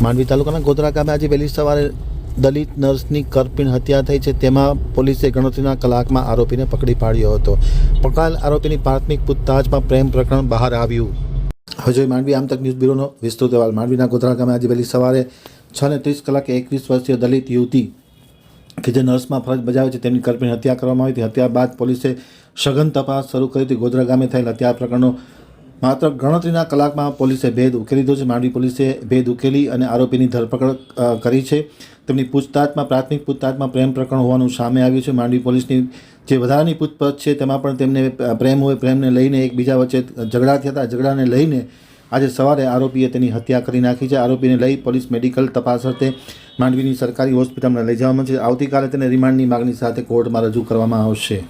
માંડવી તાલુકાના ગોધરા ગામે આજે વહેલી સવારે દલિત નર્સની કરપીણ હત્યા થઈ છે. તેમાં પોલીસે ગણતરીના કલાકમાં આરોપીને પકડી પાડ્યો હતો. પકડાયેલ આરોપીની પ્રાથમિક પૂછતાછમાં પ્રેમ પ્રકરણ બહાર આવ્યું. હવે જોઈએ માંડવી આમતક ન્યૂઝ બ્યુરોનો વિસ્તૃત અહેવાલ. માંડવીના ગોધરા ગામે આજે વહેલી સવારે 6:30 કલાકે 21 વર્ષીય દલિત યુવતી કે જે નર્સમાં ફરજ બજાવે છે તેમની કરપીણ હત્યા કરવામાં આવી હતી. હત્યા બાદ પોલીસે સઘન તપાસ શરૂ કરી હતી. ગોધરા ગામે થયેલ હત્યા પ્રકરણનો માત્ર ગણતરીના કલાકમાં પોલીસે ભેદ ઉકેલી દીધો છે. માંડવી પોલીસે ભેદ ઉકેલી અને આરોપીની ધરપકડ કરી છે. તેમની પ્રાથમિક પૂછતાછમાં પ્રેમ પ્રકરણ હોવાનું સામે આવ્યું છે. માંડવી પોલીસની જે વધારાની પૂછપરછ છે તેમાં પણ તેમને પ્રેમને લઈને એકબીજા વચ્ચે ઝઘડા થયા હતા. ઝઘડાને લઈને આજે સવારે આરોપીએ તેની હત્યા કરી નાખી છે. આરોપીને લઈ પોલીસ મેડિકલ તપાસ અર્થે માંડવીની સરકારી હોસ્પિટલમાં લઈ જવામાં છે. આવતીકાલે તેને રિમાન્ડની માગણી સાથે કોર્ટમાં રજૂ કરવામાં આવશે.